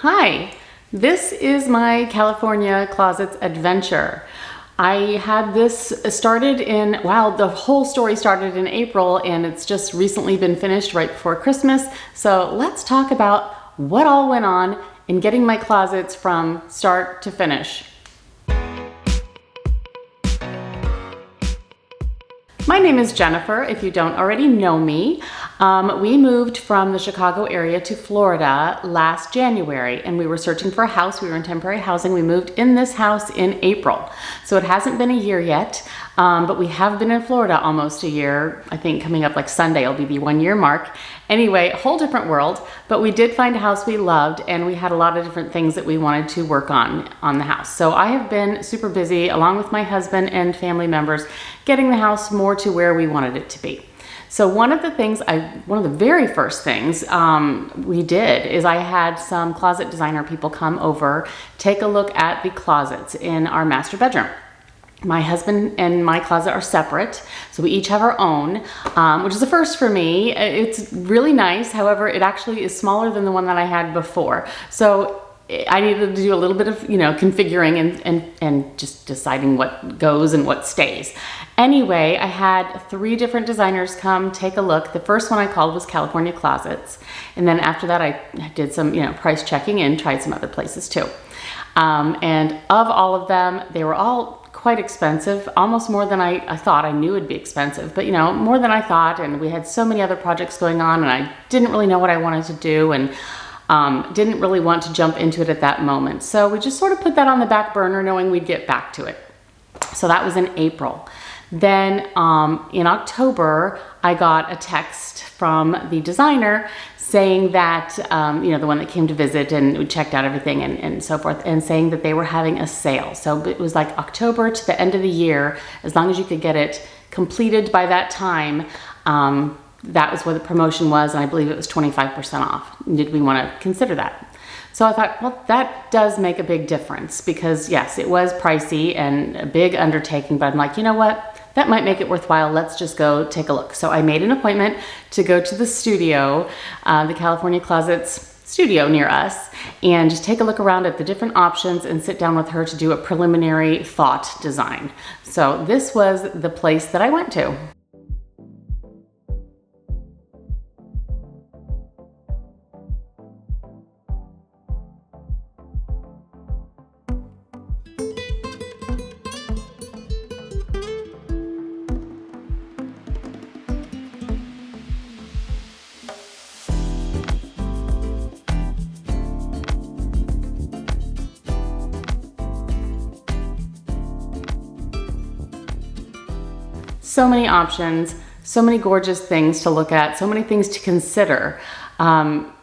Hi, this is my California Closets adventure. I had this started in, wow, the whole story started in April and it's just recently been finished right before Christmas. So let's talk about what all went on in getting my closets from start to finish. My name is Jennifer, if you don't already know me. We moved from the Chicago area to Florida last January and we were searching for a house. We were in temporary housing. We moved in this house in April. So it hasn't been a year yet, but we have been in Florida almost a year. I think coming up like Sunday will be the 1 year mark. Anyway, whole different world, but we did find a house we loved and we had a lot of different things that we wanted to work on the house. So I have been super busy along with my husband and family members getting the house more to where we wanted it to be. So one of the very first things we did is I had some closet designer people come over, take a look at the closets in our master bedroom. My husband and my closet are separate, so we each have our own, which is a first for me. It's really nice. However, it actually is smaller than the one that I had before. So I needed to do a little bit of, configuring and just deciding what goes and what stays. Anyway, I had 3 different designers come take a look. The first one I called was California Closets. And then after that, I did some, price checking and tried some other places too. And of all of them, they were all quite expensive, almost more than I thought. I knew it'd be expensive, but more than I thought. And we had so many other projects going on and I didn't really know what I wanted to do and didn't really want to jump into it at that moment. So we just sort of put that on the back burner knowing we'd get back to it. So that was in April. Then in October, I got a text from the designer saying that, the one that came to visit and we checked out everything and so forth, and saying that they were having a sale. So it was like October to the end of the year, as long as you could get it completed by that time, that was what the promotion was, and I believe it was 25% off. Did we want to consider that? So I thought, well, that does make a big difference because yes, it was pricey and a big undertaking, but I'm like, you know what? That might make it worthwhile. Let's just go take a look. So I made an appointment to go to the studio, the California Closets studio near us, and just take a look around at the different options and sit down with her to do a preliminary thought design. So this was the place that I went to. So many options, so many gorgeous things to look at, so many things to consider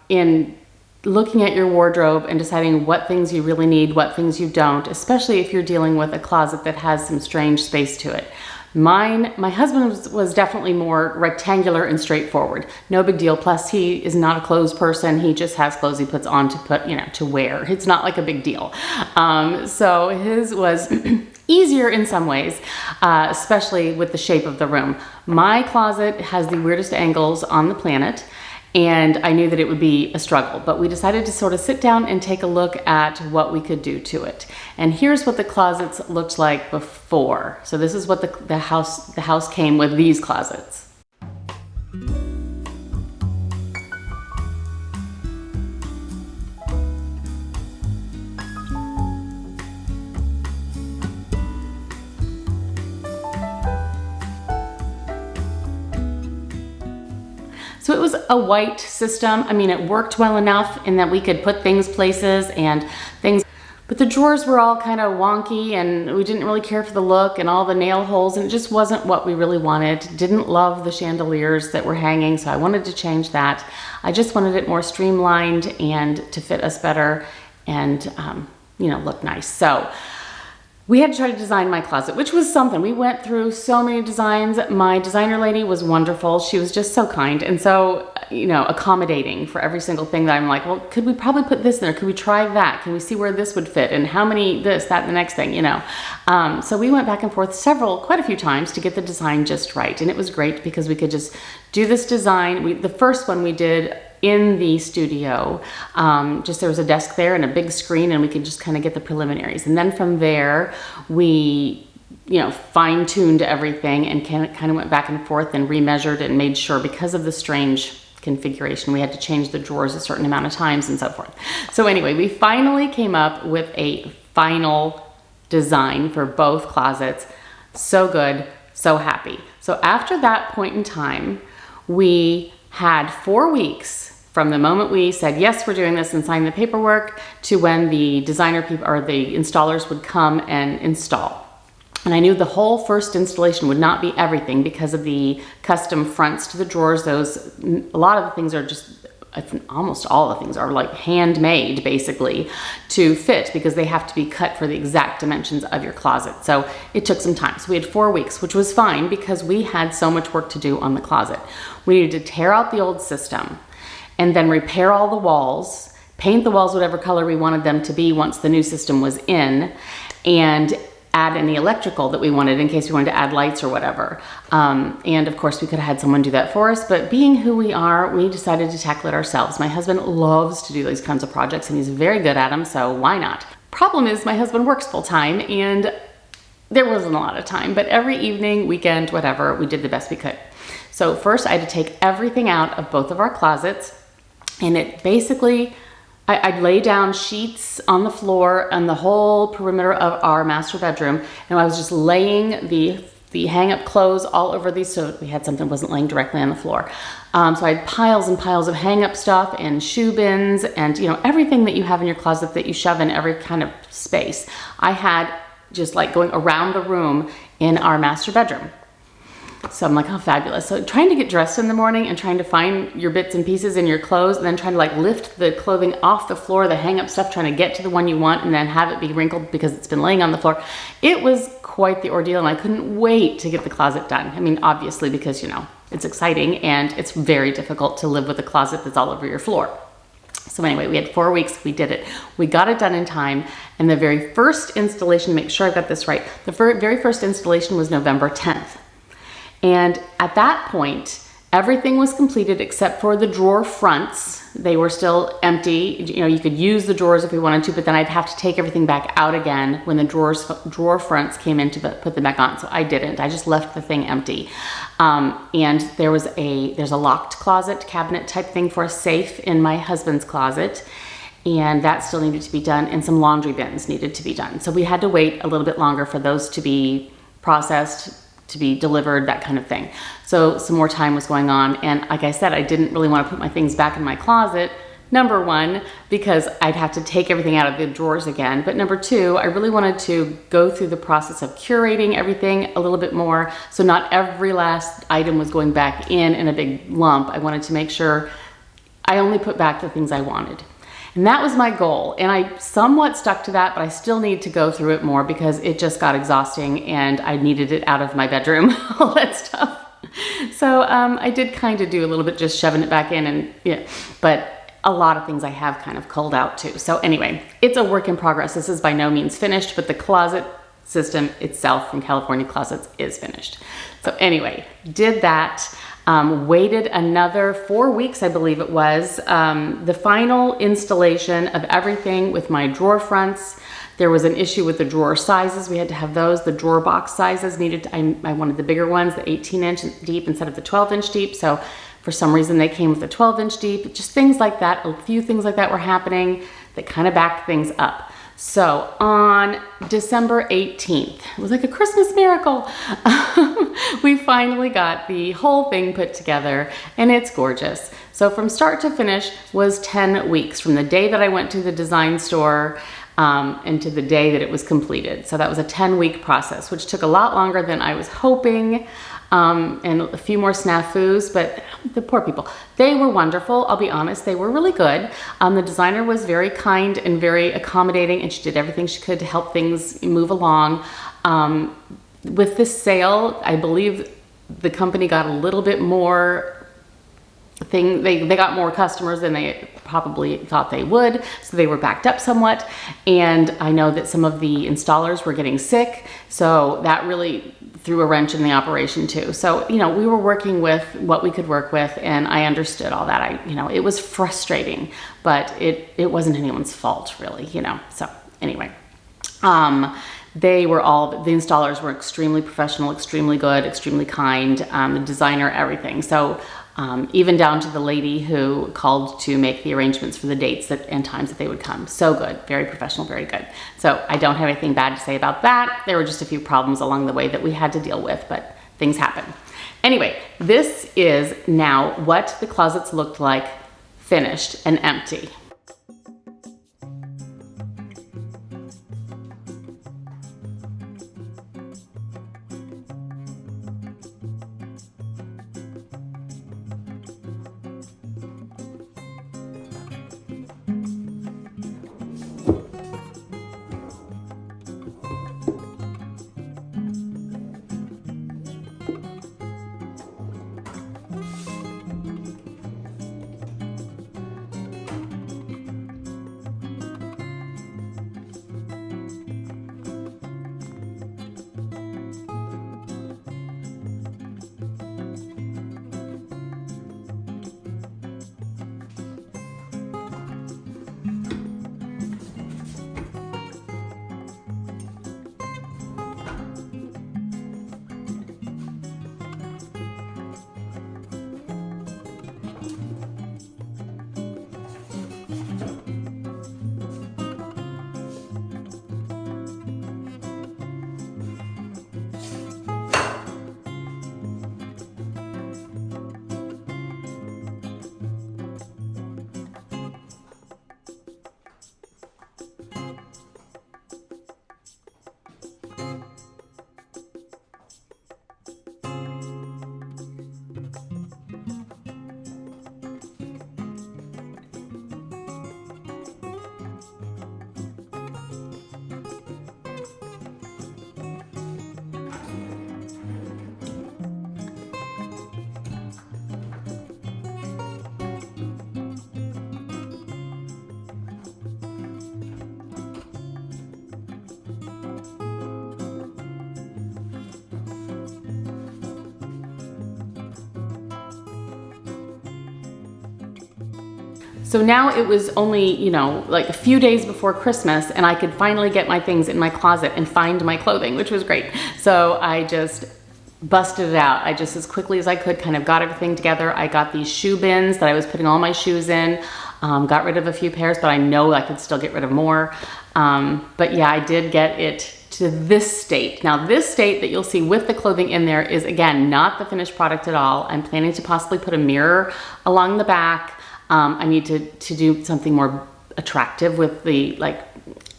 in looking at your wardrobe and deciding what things you really need, what things you don't, especially if you're dealing with a closet that has some strange space to it. My husband was definitely more rectangular and straightforward. No big deal. Plus, he is not a clothes person. He just has clothes he puts on to put, to wear. It's not like a big deal. So his was easier in some ways, especially with the shape of the room. My closet has the weirdest angles on the planet, and I knew that it would be a struggle, but we decided to sort of sit down and take a look at what we could do to it. And here's what the closets looked like before. So this is what the house came with, these closets. So it was a white system. I mean, it worked well enough in that we could put things places and things, but the drawers were all kind of wonky and we didn't really care for the look and all the nail holes, and it just wasn't what we really wanted. Didn't love the chandeliers that were hanging, so I wanted to change that. I just wanted it more streamlined and to fit us better and, look nice. So we had to try to design my closet, which was something. We went through so many designs. My designer lady was wonderful. She was just so kind and so, accommodating for every single thing that I'm like, well, could we probably put this in there? Could we try that? Can we see where this would fit? And how many this, that, and the next thing, So we went back and forth quite a few times to get the design just right. And it was great because we could just do this design. The first one we did in the studio. Just there was a desk there and a big screen, and we could just kind of get the preliminaries. And then from there, we fine-tuned everything and kind of went back and forth and remeasured and made sure, because of the strange configuration, we had to change the drawers a certain amount of times and so forth. So anyway, we finally came up with a final design for both closets. So good, so happy. So after that point in time, we had 4 weeks from the moment we said, yes, we're doing this, and signed the paperwork, to when the designer people or the installers would come and install. And I knew the whole first installation would not be everything because of the custom fronts to the drawers. A lot of the things are just, almost all the things are like handmade basically to fit, because they have to be cut for the exact dimensions of your closet. So it took some time. So we had 4 weeks, which was fine because we had so much work to do on the closet. We needed to tear out the old system and then repair all the walls, paint the walls whatever color we wanted them to be once the new system was in, and add any electrical that we wanted in case we wanted to add lights or whatever. And of course we could have had someone do that for us, but being who we are, we decided to tackle it ourselves. My husband loves to do these kinds of projects and he's very good at them, so why not? Problem is my husband works full time and there wasn't a lot of time, but every evening, weekend, whatever, we did the best we could. So first I had to take everything out of both of our closets, and it basically, I'd lay down sheets on the floor and the whole perimeter of our master bedroom, and I was just laying the hang-up clothes all over these, so we had something that wasn't laying directly on the floor. So I had piles and piles of hang-up stuff and shoe bins and everything that you have in your closet that you shove in every kind of space. I had just like going around the room in our master bedroom. So I'm like, oh, fabulous. So trying to get dressed in the morning and trying to find your bits and pieces in your clothes, and then trying to like lift the clothing off the floor, the hang up stuff, trying to get to the one you want and then have it be wrinkled because it's been laying on the floor. It was quite the ordeal, and I couldn't wait to get the closet done. I mean, obviously because, it's exciting, and it's very difficult to live with a closet that's all over your floor. So anyway, we had 4 weeks, we did it. We got it done in time, and the very first installation, make sure I got this right, the very first installation was November 10th. And at that point, everything was completed except for the drawer fronts. They were still empty. You could use the drawers if we wanted to, but then I'd have to take everything back out again when the drawer fronts came in to put them back on. So I didn't. I just left the thing empty. And there's a locked closet cabinet type thing for a safe in my husband's closet. And that still needed to be done, and some laundry bins needed to be done. So we had to wait a little bit longer for those to be processed, to be delivered, that kind of thing. So some more time was going on, and like I said, I didn't really want to put my things back in my closet, number one, because I'd have to take everything out of the drawers again, but number two, I really wanted to go through the process of curating everything a little bit more, so not every last item was going back in a big lump. I wanted to make sure I only put back the things I wanted. And that was my goal, and I somewhat stuck to that, but I still need to go through it more because it just got exhausting and I needed it out of my bedroom, all that stuff. So I did kind of do a little bit just shoving it back in, and but a lot of things I have kind of culled out too. So anyway, it's a work in progress. This is by no means finished, but the closet system itself from California Closets is finished. So anyway, did that. Waited another 4 weeks, I believe it was. The final installation of everything with my drawer fronts. There was an issue with the drawer sizes. We had to have those. The drawer box sizes needed, I wanted the bigger ones, the 18-inch deep instead of the 12-inch deep. So for some reason they came with the 12-inch deep. Just things like that. A few things like that were happening that kind of backed things up. So on December 18th, it was like a Christmas miracle. We finally got the whole thing put together, and it's gorgeous. So from start to finish was 10 weeks from the day that I went to the design store and to the day that it was completed. So that was a 10-week process, which took a lot longer than I was hoping. And a few more snafus, but the poor people, they were wonderful. I'll be honest, they were really good. The designer was very kind and very accommodating, and she did everything she could to help things move along. With this sale, I believe the company got a little bit more they got more customers than they probably thought they would, so they were backed up somewhat. And I know that some of the installers were getting sick, so that really threw a wrench in the operation too. So, you know, we were working with what we could work with, and I understood all that. You know, it was frustrating, but it wasn't anyone's fault really, you know. So anyway, the installers were extremely professional, extremely good, extremely kind, the designer, everything. So even down to the lady who called to make the arrangements for the dates and times that they would come. So good, very professional, very good. So I don't have anything bad to say about that. There were just a few problems along the way that we had to deal with, but things happen. Anyway, this is now what the closets looked like finished and empty. So now it was only, you know, like a few days before Christmas, and I could finally get my things in my closet and find my clothing, which was great. So I just busted it out. I just, as quickly as I could, kind of got everything together. I got these shoe bins that I was putting all my shoes in, got rid of a few pairs, but I know I could still get rid of more. But yeah, I did get it to this state. Now this state that you'll see with the clothing in there is, again, not the finished product at all. I'm planning to possibly put a mirror along the back. I need to do something more attractive with the like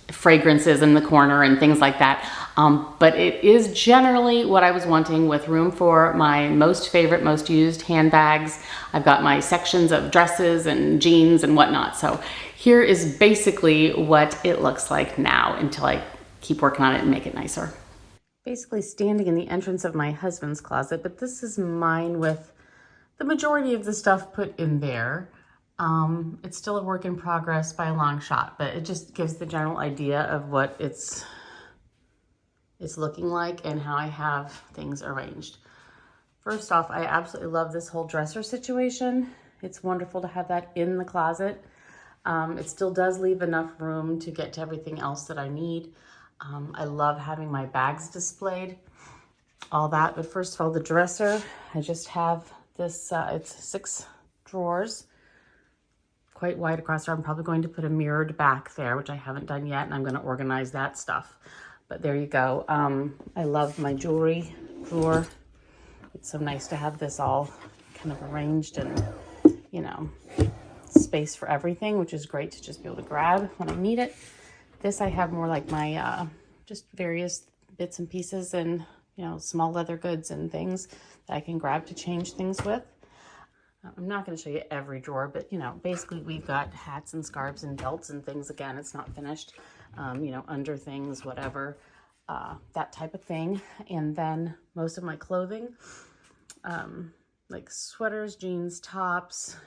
fragrances in the corner and things like that. But it is generally what I was wanting, with room for my most favorite, most used handbags. I've got my sections of dresses and jeans and whatnot. So here is basically what it looks like now, until I keep working on it and make it nicer. Basically standing in the entrance of my husband's closet, but this is mine with the majority of the stuff put in there. It's still a work in progress by a long shot, but it just gives the general idea of what it's looking like and how I have things arranged. First off, I absolutely love this whole dresser situation. It's wonderful to have that in the closet. It still does leave enough room to get to everything else that I need. I love having my bags displayed, all that. But first of all, the dresser, I just have this, it's 6 drawers. Quite wide across there. I'm probably going to put a mirrored back there, which I haven't done yet, and I'm going to organize that stuff. But there you go. I love my jewelry drawer. It's so nice to have this all kind of arranged and, you know, space for everything, which is great to just be able to grab when I need it. This I have more like my just various bits and pieces and, you know, small leather goods and things that I can grab to change things with. I'm not going to show you every drawer, but, you know, basically we've got hats and scarves and belts and things. Again, it's not finished, you know, under things, whatever, that type of thing. And then most of my clothing, like sweaters, jeans, tops,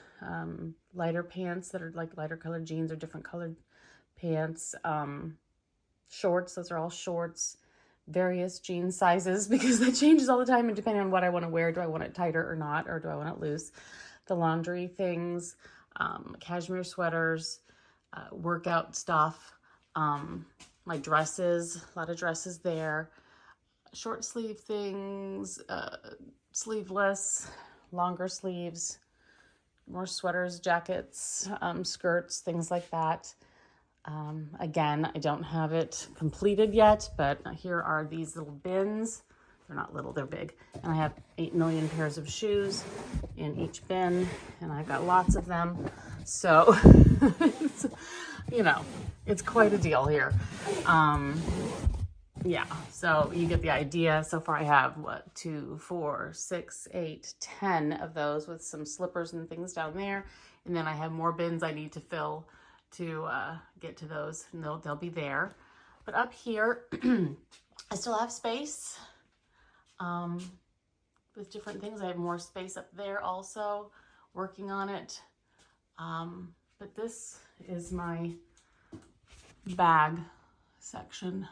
lighter pants that are like lighter colored jeans or different colored pants, shorts, those are all shorts, various jean sizes because that changes all the time and depending on what I want to wear, do I want it tighter or not, or do I want it loose? The laundry things, cashmere sweaters, workout stuff, my dresses, a lot of dresses there, short sleeve things, sleeveless, longer sleeves, more sweaters, jackets, skirts, things like that. Again, I don't have it completed yet, but here are these little bins. They're not little, they're big. And I have 8 million pairs of shoes in each bin, and I've got lots of them. So, it's, you know, it's quite a deal here. Yeah, so you get the idea. So far I have, 2, 4, 6, 8, 10 of those with some slippers and things down there. And then I have more bins I need to fill to get to those, and they'll be there. But up here, I still have space with different things. I have more space up there also, working on it. But this is my bag section.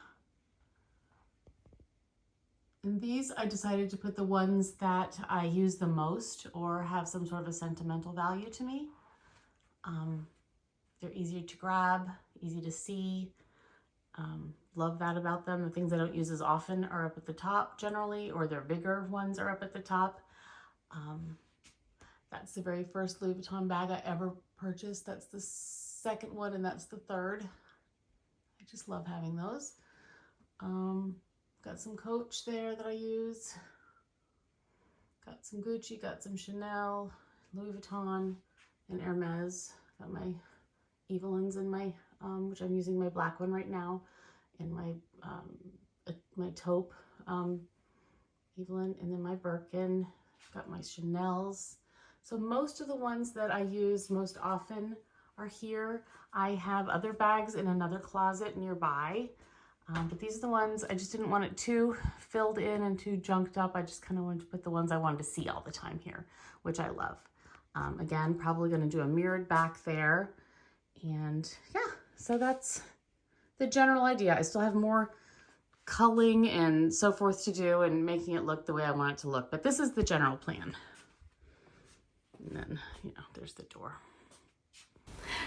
And these, I decided to put the ones that I use the most or have some sort of a sentimental value to me. They're easier to grab, easy to see. Love that about them. The things I don't use as often are up at the top generally, or their bigger ones are up at the top. That's the very first Louis Vuitton bag I ever purchased. That's the second one, and that's the third. I just love having those. Got some Coach there that I use. Got some Gucci, got some Chanel, Louis Vuitton, and Hermes. Got my Evelyn's in my, which I'm using my black one right now, and my taupe Evelyn, and then my Birkin. Got my Chanel's. So most of the ones that I use most often are here. I have other bags in another closet nearby, but these are the ones, I just didn't want it too filled in and too junked up. I just kind of wanted to put the ones I wanted to see all the time here, which I love. Again, probably going to do a mirrored back there. And yeah, so that's the general idea. I still have more culling and so forth to do and making it look the way I want it to look, but this is the general plan. And then, you know, there's the door.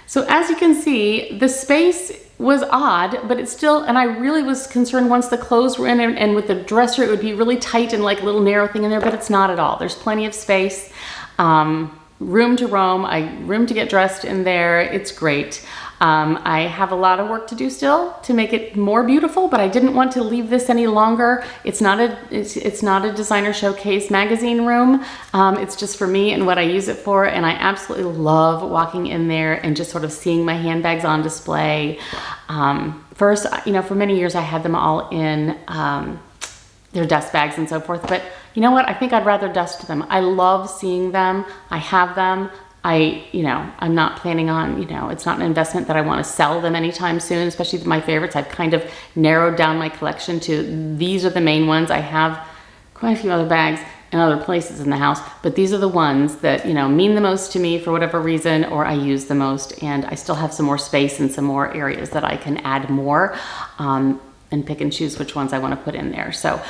So as you can see, the space was odd, but it's still, and I really was concerned once the clothes were in and with the dresser, it would be really tight and like a little narrow thing in there, but it's not at all. There's plenty of space, room to roam, room to get dressed in there. It's great. I have a lot of work to do still to make it more beautiful, but I didn't want to leave this any longer. It's not a designer showcase magazine room. It's just for me and what I use it for, and I absolutely love walking in there and just sort of seeing my handbags on display. First, you know, for many years I had them all in their dust bags and so forth, but you know what? I think I'd rather dust them. I love seeing them. I have them. I'm not planning on, it's not an investment that I want to sell them anytime soon, especially my favorites. I've kind of narrowed down my collection to these are the main ones. I have quite a few other bags in other places in the house, but these are the ones that, mean the most to me for whatever reason, or I use the most. And I still have some more space and some more areas that I can add more and pick and choose which ones I want to put in there. So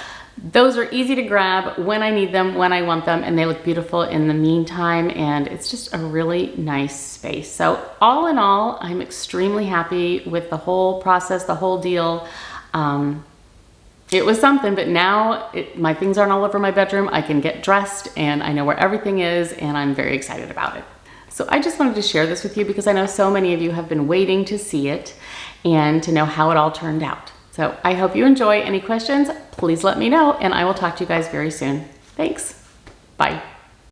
those are easy to grab when I need them, when I want them, and they look beautiful in the meantime, and it's just a really nice space. So all in all, I'm extremely happy with the whole process, the whole deal. It was something, but now my things aren't all over my bedroom. I can get dressed and I know where everything is, and I'm very excited about it. So I just wanted to share this with you because I know so many of you have been waiting to see it and to know how it all turned out. So I hope you enjoy. Any questions, please let me know, and I will talk to you guys very soon. Thanks. Bye.